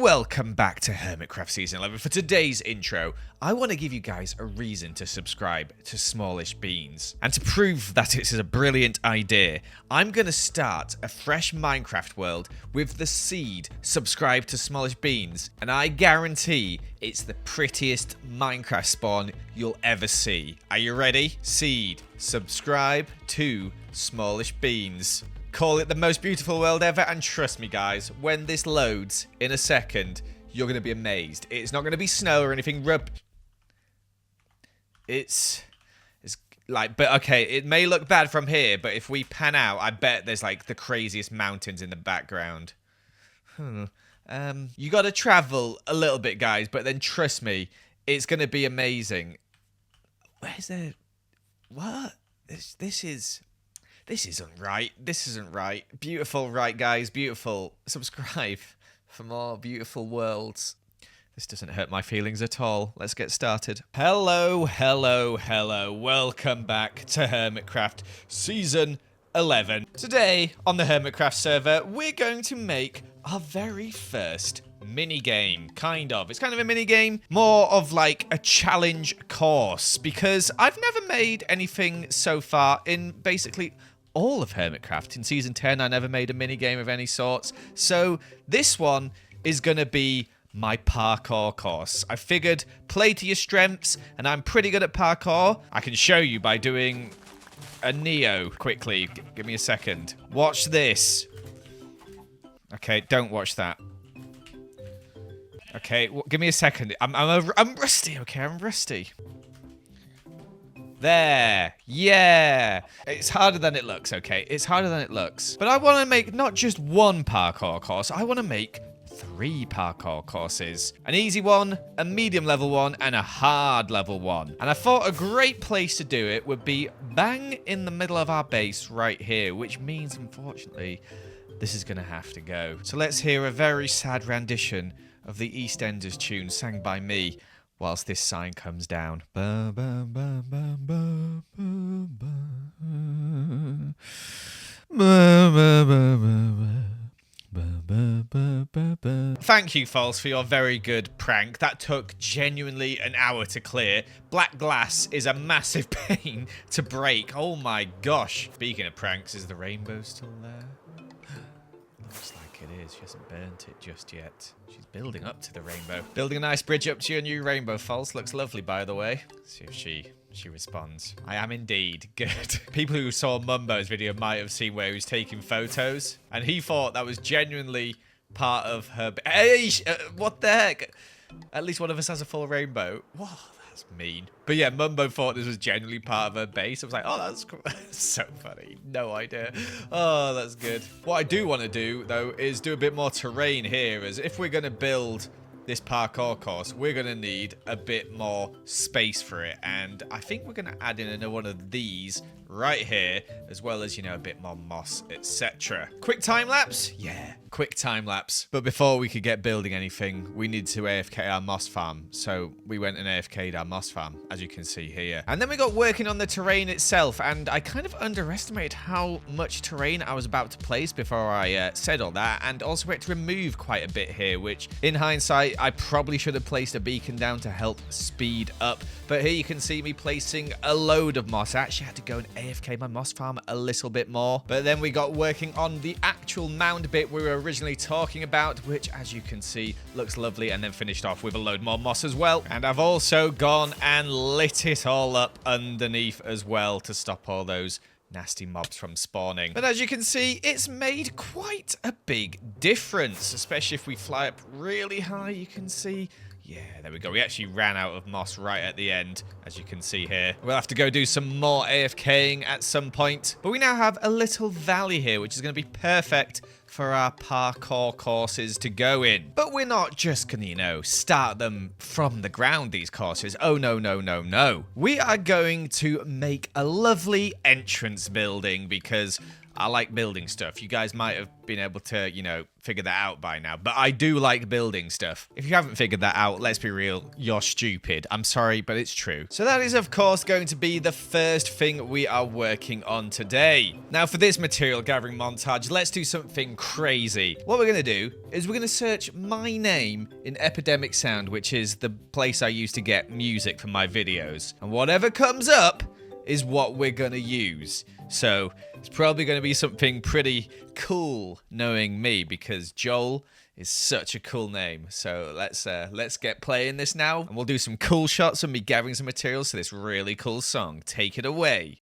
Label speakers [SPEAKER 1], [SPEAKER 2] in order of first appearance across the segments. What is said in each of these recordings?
[SPEAKER 1] welcome back to Hermitcraft Season 11. For today's intro, I want to give you guys a reason to subscribe to Smallishbeans. And to prove that it is a brilliant idea, I'm going to start a fresh Minecraft world with the seed subscribe to Smallishbeans. And I guarantee it's the prettiest Minecraft spawn you'll ever see. Are you ready? Seed, subscribe to Smallishbeans. Call it the most beautiful world ever, and trust me guys, when this loads in a second, you're going to be amazed. It's not going to be snow or anything It's like, but okay, it may look bad from here, but if we pan out, I bet there's like the craziest mountains in the background. You got to travel a little bit guys, but then trust me, it's going to be amazing. Where's there? What? This isn't right. This isn't right. Beautiful, right, guys? Beautiful. Subscribe for more beautiful worlds. This doesn't hurt my feelings at all. Let's get started. Hello. Welcome back to Hermitcraft Season 11. Today, on the Hermitcraft server, we're going to make our very first mini-game, kind of. It's kind of a mini-game, more of like a challenge course, because I've never made anything so far in basically all of Hermitcraft. In Season 10, I never made a mini-game of any sorts, so this one is going to be my parkour course. I figured play to your strengths, and I'm pretty good at parkour. I can show you by doing a Neo quickly. Give me a second. Watch this. Okay, don't watch that. Okay, well, give me a second. I'm rusty, okay? I'm rusty. There. Yeah. It's harder than it looks, okay? It's harder than it looks. But I want to make not just one parkour course. I want to make 3 parkour courses. An easy one, a medium level one, and a hard level one. And I thought a great place to do it would be bang in the middle of our base right here, which means, unfortunately, this is going to have to go. So let's hear a very sad rendition of the EastEnders tune sang by me whilst this sign comes down. Thank you, False, for your very good prank. That took genuinely an hour to clear. Black glass is a massive pain to break. Oh my gosh. Speaking of pranks, is the rainbow still there? Looks like it is. She hasn't burnt it just yet. She's building up to the rainbow. Building a nice bridge up to your new rainbow, False. Looks lovely, by the way. Let's see if she responds. I am indeed. Good. People who saw Mumbo's video might have seen where he was taking photos, and he thought that was genuinely part of her... Hey! What the heck? At least one of us has a full rainbow. Whoa, that's mean. But yeah, Mumbo thought this was genuinely part of her base. I was like, oh, that's cool. So funny. No idea. Oh, that's good. What I do want to do, though, is do a bit more terrain here, as if we're going to build this parkour course, we're going to need a bit more space for it. And I think we're going to add in another one of these right here, as well as, you know, a bit more moss, etc. Quick time lapse? Yeah, quick time lapse. But before we could get building anything, we need to AFK our moss farm. So we went and AFK'd our moss farm, as you can see here. And then we got working on the terrain itself, and I kind of underestimated how much terrain I was about to place before I said all that, and also we had to remove quite a bit here, which in hindsight, I probably should have placed a beacon down to help speed up. But here you can see me placing a load of moss. I actually had to go and AFK my moss farm a little bit more. But then we got working on the actual mound bit we were originally talking about, which, as you can see, looks lovely, and then finished off with a load more moss as well. And I've also gone and lit it all up underneath as well to stop all those nasty mobs from spawning. But as you can see, it's made quite a big difference, especially if we fly up really high. You can see, yeah, there we go. We actually ran out of moss right at the end, as you can see here. We'll have to go do some more AFKing at some point. But we now have a little valley here, which is going to be perfect for our parkour courses to go in. But we're not just gonna, you know, start them from the ground, these courses. Oh, no, no, no, no. We are going to make a lovely entrance building, because I like building stuff. You guys might have been able to, you know, figure that out by now. But I do like building stuff. If you haven't figured that out, let's be real, you're stupid. I'm sorry, but it's true. So that is, of course, going to be the first thing we are working on today. Now, for this material gathering montage, let's do something crazy. What we're going to do is we're going to search my name in Epidemic Sound, which is the place I use to get music for my videos. And whatever comes up is what we're going to use. So it's probably going to be something pretty cool, knowing me, because Joel is such a cool name. So let's get playing this now, and we'll do some cool shots of me gathering some materials to this really cool song. Take it away.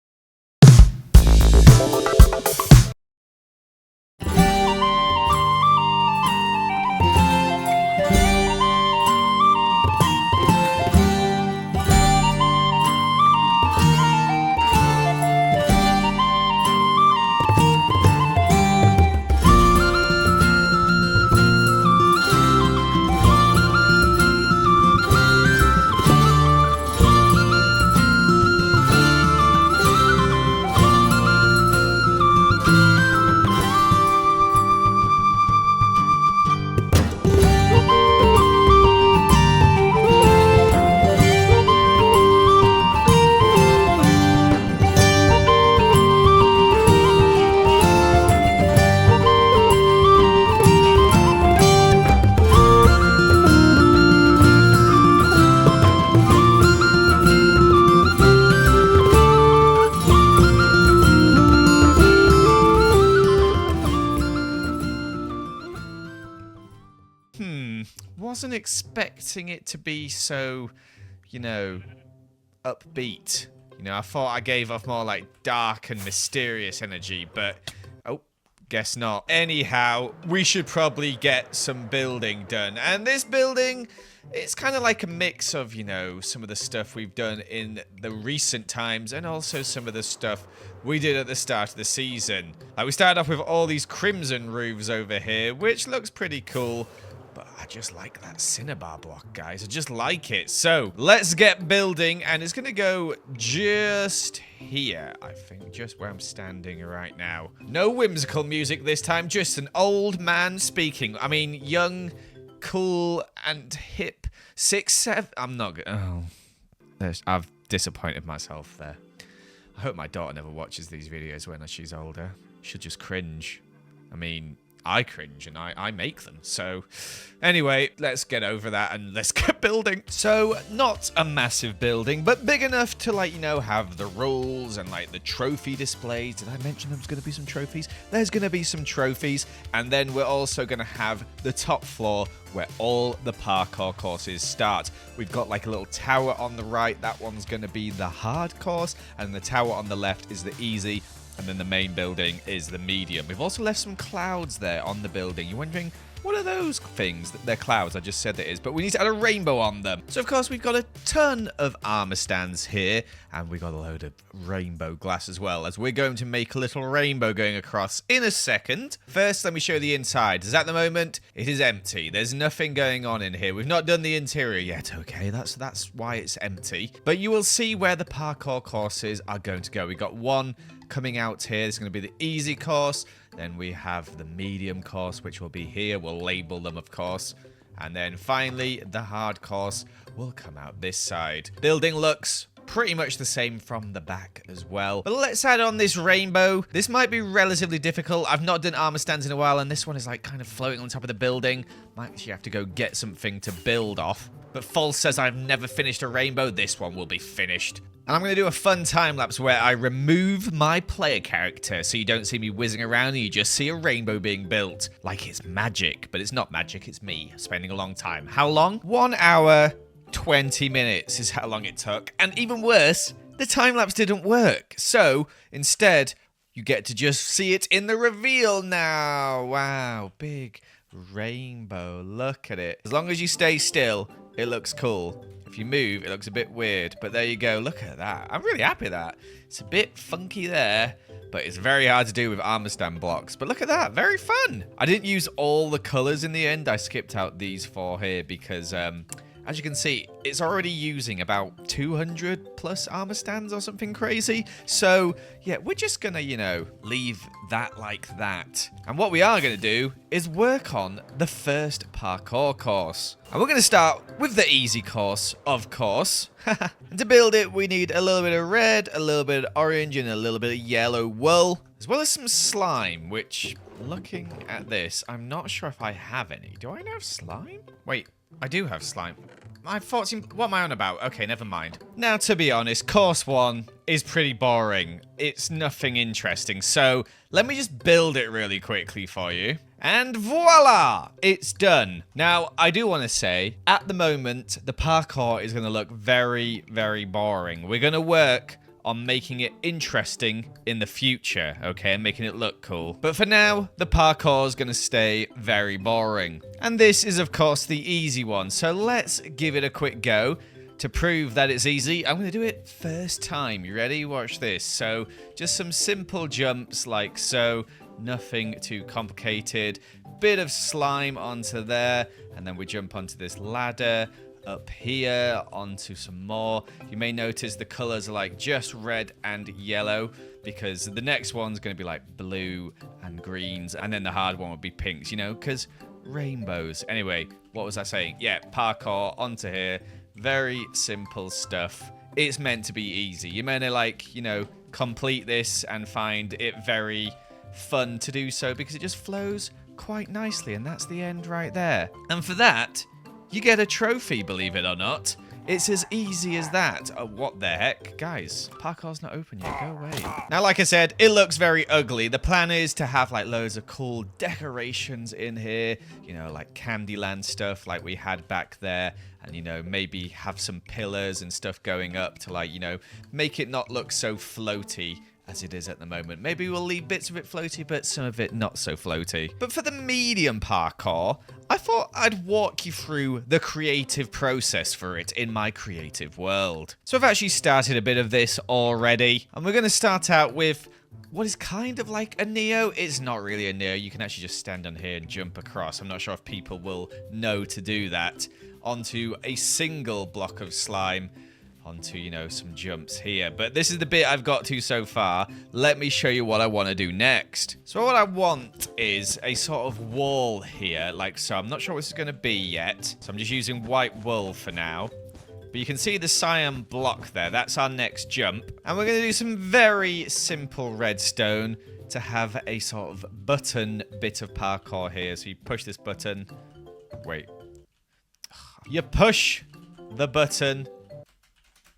[SPEAKER 1] Wasn't expecting it to be so, you know, upbeat. You know, I thought I gave off more like dark and mysterious energy, but oh, guess not. Anyhow, we should probably get some building done. And this building, it's kind of like a mix of, you know, some of the stuff we've done in the recent times and also some of the stuff we did at the start of the season. Like, we started off with all these crimson roofs over here, which looks pretty cool. But I just like that cinnabar block, guys. I just like it. So let's get building, and it's going to go just here, I think, just where I'm standing right now. No whimsical music this time, just an old man speaking. I mean, young, cool, and hip. 6'7". I'm not good. Oh, I've disappointed myself there. I hope my daughter never watches these videos when she's older. She'll just cringe. I mean, I cringe and I make them. So anyway, let's get over that and let's get building. So not a massive building, but big enough to, like, you know, have the rules and like the trophy displays. Did I mention there's going to be some trophies? There's going to be some trophies. And then we're also going to have the top floor where all the parkour courses start. We've got like a little tower on the right. That one's going to be the hard course. And the tower on the left is the easy. And then the main building is the medium. We've also left some clouds there on the building. You're wondering, what are those things? They're clouds. I just said it is. But we need to add a rainbow on them. So, of course, we've got a ton of armor stands here. And we got a load of rainbow glass as well, as we're going to make a little rainbow going across in a second. First, let me show you the inside. As at the moment, it is empty. There's nothing going on in here. We've not done the interior yet. Okay, that's why it's empty. But you will see where the parkour courses are going to go. We got one coming out here. It's going to be the easy course. Then we have the medium course, which will be here. We'll label them, of course. And then finally, the hard course will come out this side. Building looks pretty much the same from the back as well. But let's add on this rainbow. This might be relatively difficult. I've not done armor stands in a while, and this one is like kind of floating on top of the building. Might actually have to go get something to build off. But False says I've never finished a rainbow. This one will be finished. And I'm going to do a fun time-lapse where I remove my player character so you don't see me whizzing around and you just see a rainbow being built. Like it's magic, but it's not magic, it's me spending a long time. How long? 1 hour, 20 minutes is how long it took. And even worse, the time-lapse didn't work. So, instead, you get to just see it in the reveal now. Wow, big rainbow. Look at it. As long as you stay still, it looks cool. If you move, it looks a bit weird, but there you go. Look at that. I'm really happy with that. It's a bit funky there, but it's very hard to do with armor stand blocks. But look at that. Very fun. I didn't use all the colors in the end. I skipped out these 4 here because I as you can see, it's already using about 200 plus armor stands or something crazy. So, yeah, we're just gonna, you know, leave that like that. And what we are gonna do is work on the first parkour course. And we're gonna start with the easy course, of course. And to build it, we need a little bit of red, a little bit of orange, and a little bit of yellow wool, as well as some slime, which, looking at this, I'm not sure if I have any. Do I have slime? Wait, I do have slime. I thought, what am I on about? Okay, never mind. Now, to be honest, course 1 is pretty boring. It's nothing interesting, so let me just build it really quickly for you. And voila! It's done. Now, I do want to say, at the moment, the parkour is going to look very, very boring. We're going to work on making it interesting in the future, okay, and making it look cool. But for now, the parkour is going to stay very boring. And this is, of course, the easy one. So let's give it a quick go. To prove that it's easy, I'm going to do it first time. You ready? Watch this. So just some simple jumps like so. Nothing too complicated. Bit of slime onto there. And then we jump onto this ladder. Up here onto some more. You may notice the colors are like just red and yellow, because the next one's going to be like blue and greens, and then the hard one would be pinks, you know, because rainbows. Anyway, what was I saying? Yeah, parkour onto here. Very simple stuff. It's meant to be easy. You're meant to, like, you know, complete this and find it very fun to do so, because it just flows quite nicely, and that's the end right there. And for that, you get a trophy, believe it or not. It's as easy as that. Oh, what the heck? Guys, parkour's not open yet. Go away. Now, like I said, it looks very ugly. The plan is to have, like, loads of cool decorations in here. You know, like Candyland stuff like we had back there. And, you know, maybe have some pillars and stuff going up to, like, you know, make it not look so floaty as it is at the moment. Maybe we'll leave bits of it floaty, but some of it not so floaty. But for the medium parkour, I thought I'd walk you through the creative process for it in my creative world. So I've actually started a bit of this already, and we're going to start out with what is kind of like a Neo. It's not really a Neo. You can actually just stand on here and jump across. I'm not sure if people will know to do that. Onto a single block of slime. Onto, you know, some jumps here. But this is the bit I've got to so far. Let me show you what I want to do next. So what I want is a sort of wall here, like so. I'm not sure what this is going to be yet. So I'm just using white wool for now. But you can see the cyan block there. That's our next jump. And we're going to do some very simple redstone to have a sort of button bit of parkour here. So you push this button. Wait. You push the button.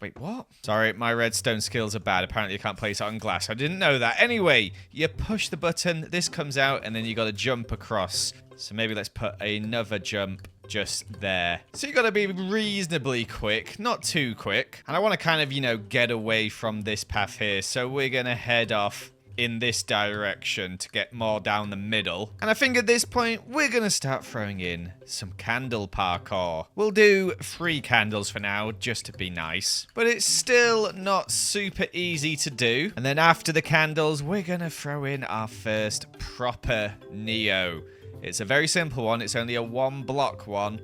[SPEAKER 1] Wait, what? Sorry, my redstone skills are bad. Apparently, you can't place it on glass. I didn't know that. Anyway, you push the button, this comes out, and then you got to jump across. So maybe let's put another jump just there. So you got to be reasonably quick, not too quick. And I want to kind of, you know, get away from this path here. So we're going to head off in this direction to get more down the middle. And I think at this point, we're going to start throwing in some candle parkour. We'll do 3 candles for now, just to be nice. But it's still not super easy to do. And then after the candles, we're going to throw in our first proper Neo. It's a very simple one. It's only a 1-block one.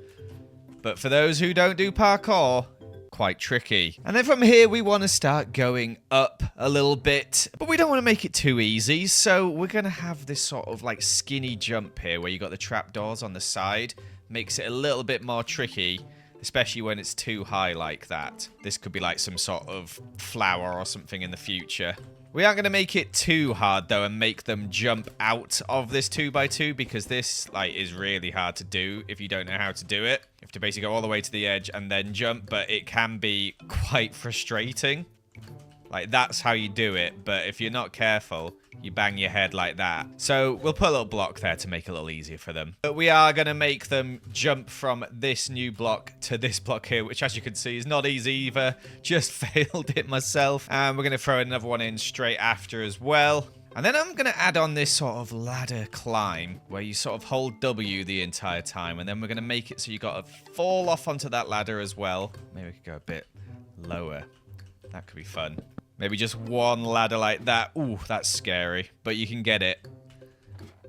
[SPEAKER 1] But for those who don't do parkour, quite tricky. And then from here, we want to start going up a little bit, but we don't want to make it too easy. So we're going to have this sort of like skinny jump here where you got the trapdoors on the side. Makes it a little bit more tricky, especially when it's too high like that. This could be like some sort of flower or something in the future. We aren't going to make it too hard, though, and make them jump out of this 2x2, because this, like, is really hard to do if you don't know how to do it. You have to basically go all the way to the edge and then jump, but it can be quite frustrating. Like, that's how you do it, but if you're not careful, you bang your head like that. So we'll put a little block there to make it a little easier for them. But we are going to make them jump from this new block to this block here, which, as you can see, is not easy either. Just failed it myself. And we're going to throw another one in straight after as well. And then I'm going to add on this sort of ladder climb where you sort of hold W the entire time. And then we're going to make it so you got to fall off onto that ladder as well. Maybe we could go a bit lower. That could be fun. Maybe just one ladder like that. Ooh, that's scary. But you can get it.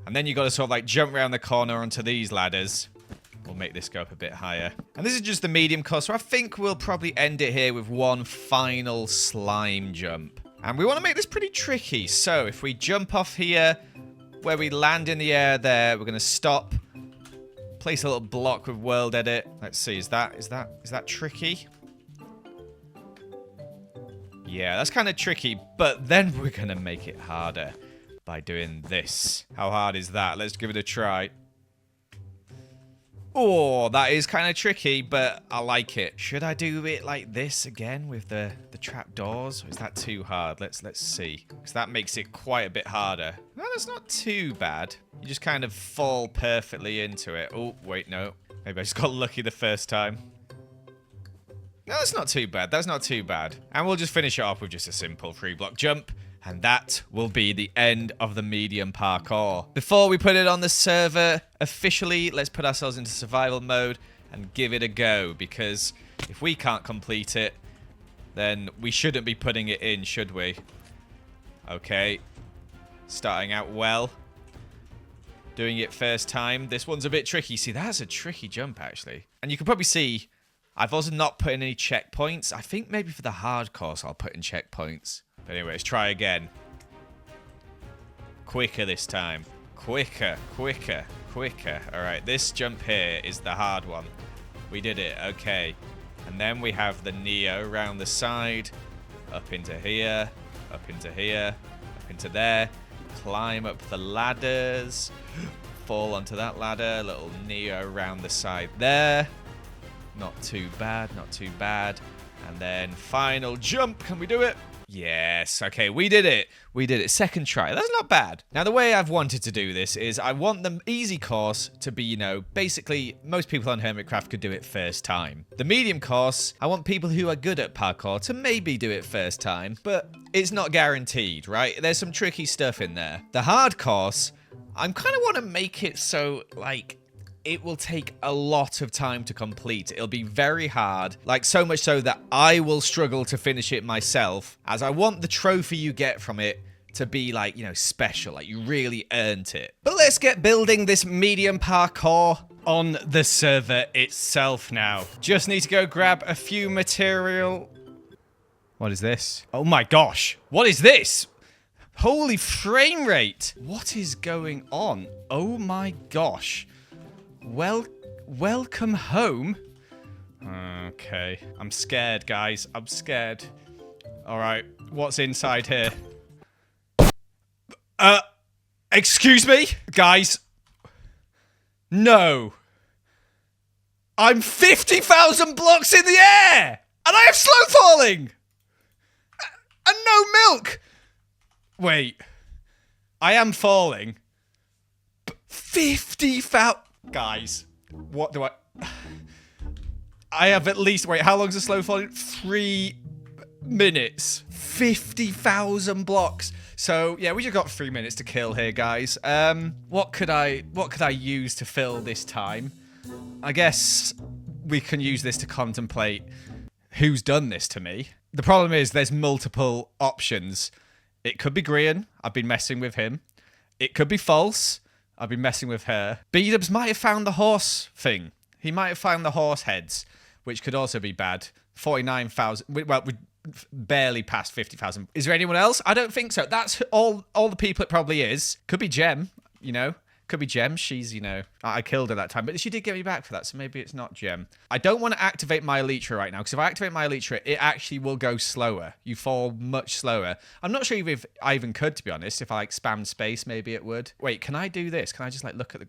[SPEAKER 1] And then you got to sort of like jump around the corner onto these ladders. We'll make this go up a bit higher. And this is just the medium course, so I think we'll probably end it here with one final slime jump. And we want to make this pretty tricky. So if we jump off here, where we land in the air there, we're going to stop. Place a little block with world edit. Let's see, is that tricky? Yeah, that's kind of tricky, but then we're going to make it harder by doing this. How hard is that? Let's give it a try. Oh, that is kind of tricky, but I like it. Should I do it like this again with the trapdoors? Or is that too hard? Let's see. Because that makes it quite a bit harder. No, that's not too bad. You just kind of fall perfectly into it. Oh, wait, no. Maybe I just got lucky the first time. No, that's not too bad. That's not too bad. And we'll just finish it off with just a simple 3-block jump. And that will be the end of the medium parkour. Before we put it on the server officially, let's put ourselves into survival mode and give it a go. Because if we can't complete it, then we shouldn't be putting it in, should we? Okay. Starting out well. Doing it first time. This one's a bit tricky. See, that's a tricky jump, actually. And you can probably see, I've also not put in any checkpoints. I think maybe for the hard course, I'll put in checkpoints. But anyways, try again. Quicker this time. Quicker, quicker, quicker. All right, this jump here is the hard one. We did it, okay. And then we have the Neo around the side. Up into here, up into here, up into there. Climb up the ladders. Fall onto that ladder. Little Neo around the side there. Not too bad, not too bad. And then final jump. Can we do it? Yes, okay, we did it. We did it. Second try. That's not bad. Now, the way I've wanted to do this is I want the easy course to be, you know, basically most people on Hermitcraft could do it first time. The medium course, I want people who are good at parkour to maybe do it first time, but it's not guaranteed, right? There's some tricky stuff in there. The hard course, I kind of want to make it so, like, it will take a lot of time to complete. It'll be very hard, like so much so that I will struggle to finish it myself, as I want the trophy you get from it to be like, you know, special, like you really earned it. But let's get building this medium parkour on the server itself now. Just need to go grab a few material. What is this? Oh my gosh, what is this? Holy frame rate. What is going on? Oh my gosh. Welcome home. Okay. I'm scared, guys. I'm scared. Alright. What's inside here? Excuse me? Guys. No. I'm 50,000 blocks in the air! And I have slow falling! And no milk! Wait. I am falling. 50,000... Guys, what do I have at least... Wait, how long is the slow falling? 3 minutes. 50,000 blocks. So, yeah, we just got 3 minutes to kill here, guys. What could I use to fill this time? I guess we can use this to contemplate who's done this to me. The problem is there's multiple options. It could be Grian. I've been messing with him. It could be false. I've been messing with her. B-Dubs might have found the horse thing. He might have found the horse heads, which could also be bad. 49,000. Well, we barely passed 50,000. Is there anyone else? I don't think so. That's all the people it probably is. Could be Gem, you know. Could be Gem. She's, you know, I killed her that time, but she did get me back for that, so maybe it's not Gem. I don't want to activate my Elytra right now, because if I activate my Elytra, it actually will go slower. You fall much slower. I'm not sure if I even could, to be honest. If I, like, spammed space, maybe it would. Wait, can I do this? Can I just, like, look at the...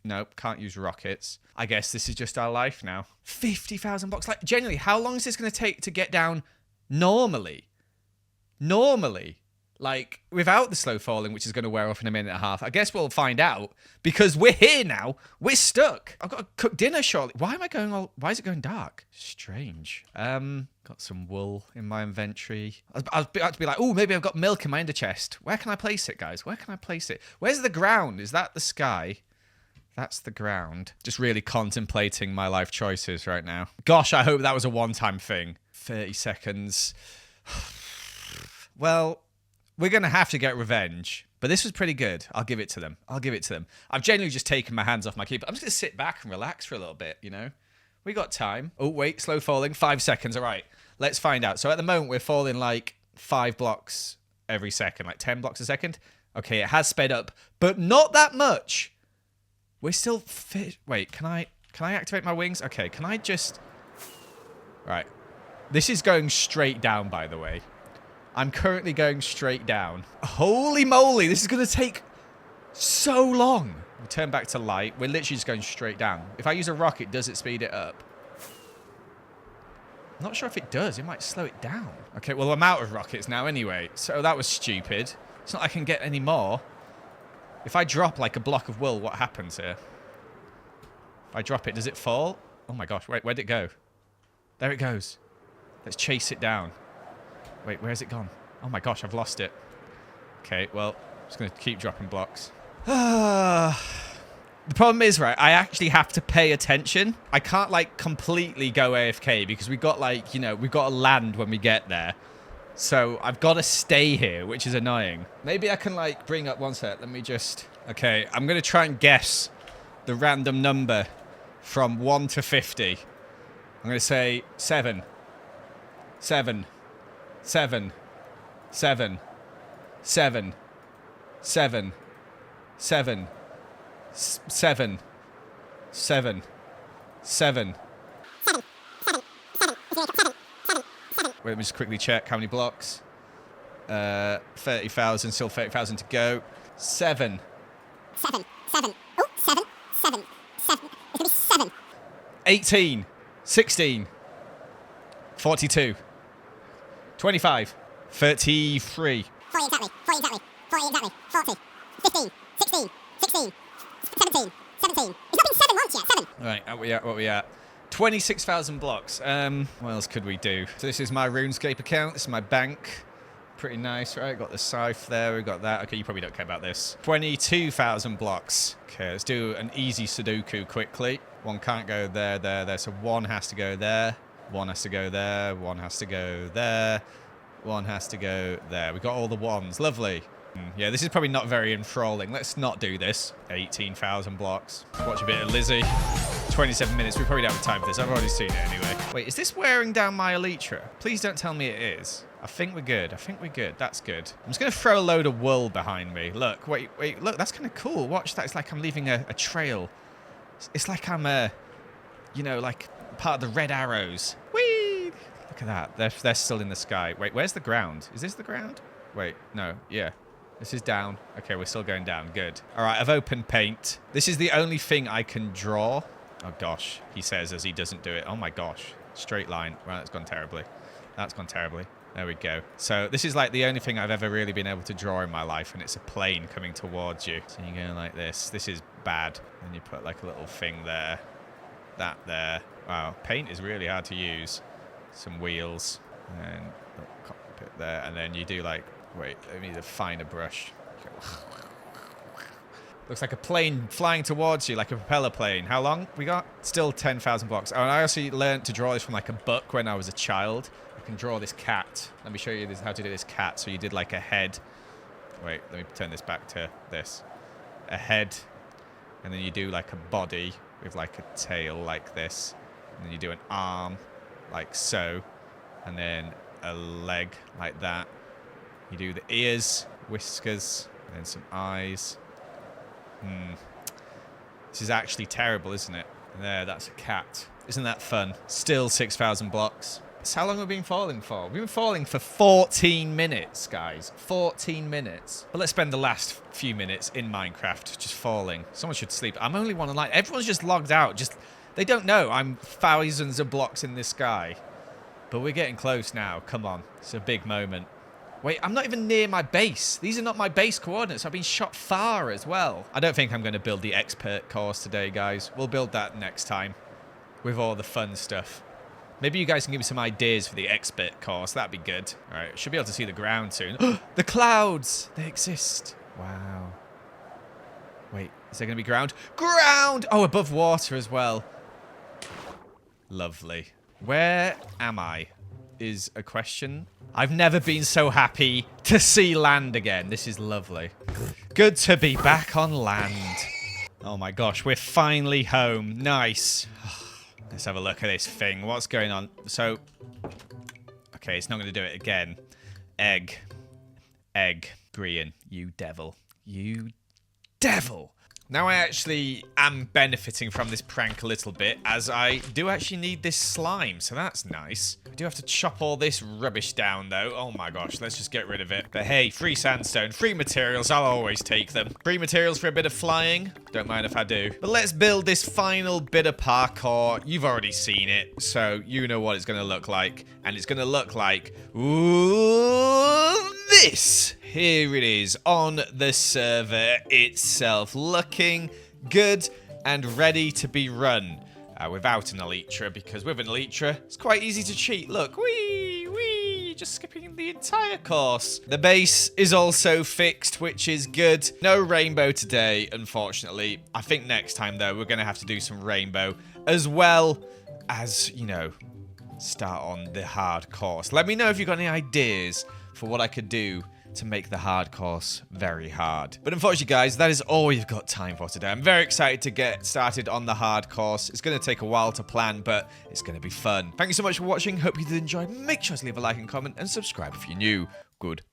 [SPEAKER 1] Nope, can't use rockets. I guess this is just our life now. 50,000 blocks. Like, genuinely, how long is this going to take to get down normally? Normally. Like, without the slow falling, which is going to wear off in a minute and a half. I guess we'll find out, because we're here now. We're stuck. I've got to cook dinner shortly. Why is it going dark? Strange. Got some wool in my inventory. I was about to be like, oh, maybe I've got milk in my ender chest. Where can I place it, guys? Where can I place it? Where's the ground? Is that the sky? That's the ground. Just really contemplating my life choices right now. Gosh, I hope that was a one-time thing. 30 seconds. Well... We're going to have to get revenge. But this was pretty good. I'll give it to them. I'll give it to them. I've genuinely just taken my hands off my keyboard. I'm just going to sit back and relax for a little bit, you know? We got time. Oh, wait. Slow falling. 5 seconds. All right. Let's find out. So at the moment, we're falling like 5 blocks every second, like 10 blocks a second. Okay, it has sped up, but not that much. We're still fit. Wait, can I activate my wings? Okay, can I just... Right. This is going straight down, by the way. I'm currently going straight down. Holy moly, this is going to take so long. We turn back to light. We're literally just going straight down. If I use a rocket, does it speed it up? I'm not sure if it does. It might slow it down. Okay, well, I'm out of rockets now anyway, so that was stupid. It's not like I can get any more. If I drop like a block of wool, what happens here? If I drop it, does it fall? Oh my gosh, wait, where'd it go? There it goes. Let's chase it down. Wait, where's it gone? Oh my gosh, I've lost it. Okay, well, I'm just going to keep dropping blocks. The problem is, right, I actually have to pay attention. I can't, like, completely go AFK because we've got, like, you know, we've got to land when we get there. So I've got to stay here, which is annoying. Maybe I can, like, bring up one sec. Let me just... Okay, I'm going to try and guess the random number from 1 to 50. I'm going to say 7. 7. 7. 7. 7. 7. 7. 7. 7. 7. Wait, let me just quickly check how many blocks. 30,000, still 30,000 to go. 7.
[SPEAKER 2] 7. 7. Oh, 7. 7. 7. It's going to be 7.
[SPEAKER 1] 18. 16. 42. 25. 33.
[SPEAKER 2] 40 exactly. 40 exactly. 40 exactly. 40. 15. 16. 16. 17. 17. It's not been 7 once yet. 7.
[SPEAKER 1] Right, what we at? 26,000 blocks. What else could we do? So this is my RuneScape account. This is my bank. Pretty nice, right? Got the scythe there. We got that. Okay, you probably don't care about this. 22,000 blocks. Okay, let's do an easy Sudoku quickly. One can't go there, there, there. So one has to go there. One has to go there. One has to go there. One has to go there. We got all the ones. Lovely. Yeah, this is probably not very enthralling. Let's not do this. 18,000 blocks. Watch a bit of Lizzie. 27 minutes. We probably don't have time for this. I've already seen it anyway. Wait, is this wearing down my elytra? Please don't tell me it is. I think we're good. I think we're good. That's good. I'm just going to throw a load of wool behind me. Look, wait. Look, that's kind of cool. Watch that. It's like I'm leaving a trail. It's like I'm, you know, like part of the red arrows. Whee! Look at that. They're still in the sky. Wait, where's the ground? Is this the ground? Wait, no. Yeah. This is down. Okay, we're still going down. Good. All right, I've opened paint. This is the only thing I can draw. Oh, gosh. He says as he doesn't do it. Oh, my gosh. Straight line. Right, that's gone terribly. That's gone terribly. There we go. So this is like the only thing I've ever really been able to draw in my life, and it's a plane coming towards you. So you're going like this. This is bad. Then you put like a little thing there. That there. Wow, paint is really hard to use. Some wheels. And a cockpit there. And then you do like... Wait, let me need a finer brush. Looks like a plane flying towards you, like a propeller plane. How long we got? Still 10,000 blocks. Oh, and I also learned to draw this from like a book when I was a child. I can draw this cat. Let me show you how to do this cat. So you did like a head. Wait, let me turn this back to this. A head. And then you do like a body with like a tail like this. And then you do an arm like so. And then a leg like that. You do the ears, whiskers, and then some eyes. This is actually terrible, isn't it? There, that's a cat. Isn't that fun? Still 6,000 blocks. So how long have we been falling for? We've been falling for 14 minutes, guys. 14 minutes. But let's spend the last few minutes in Minecraft just falling. Someone should sleep. I'm only one online. Everyone's just logged out. They don't know I'm thousands of blocks in the sky. But we're getting close now. Come on. It's a big moment. Wait, I'm not even near my base. These are not my base coordinates. I've been shot far as well. I don't think I'm going to build the expert course today, guys. We'll build that next time with all the fun stuff. Maybe you guys can give me some ideas for the expert course. That'd be good. All right, should be able to see the ground soon. The clouds! They exist. Wow. Wait, is there going to be ground? Ground! Oh, above water as well. Lovely. Where am I? is a question. I've never been so happy to see land again. This is lovely. Good to be back on land. Oh my gosh, we're finally home. Nice. Let's have a look at this thing. What's going on? So, okay, it's not going to do it again. Egg. Egg. Green. You devil. You devil. Now I actually am benefiting from this prank a little bit, as I do actually need this slime, so that's nice. I do have to chop all this rubbish down, though. Oh my gosh, let's just get rid of it. But hey, free sandstone, free materials, I'll always take them. Free materials for a bit of flying, don't mind if I do. But let's build this final bit of parkour. You've already seen it, so you know what it's going to look like. And it's going to look like, ooh, this. Here it is on the server itself, looking good and ready to be run without an elytra, because with an elytra, it's quite easy to cheat. Look, wee, just skipping the entire course. The base is also fixed, which is good. No rainbow today, unfortunately. I think next time, though, we're going to have to do some rainbow, as well as, you know, start on the hard course. Let me know if you've got any ideas for what I could do to make the hard course very hard. But unfortunately, guys, that is all we've got time for today. I'm very excited to get started on the hard course. It's going to take a while to plan, but it's going to be fun. Thank you so much for watching. Hope you did enjoy. Make sure to leave a like and comment and subscribe if you're new. Goodbye.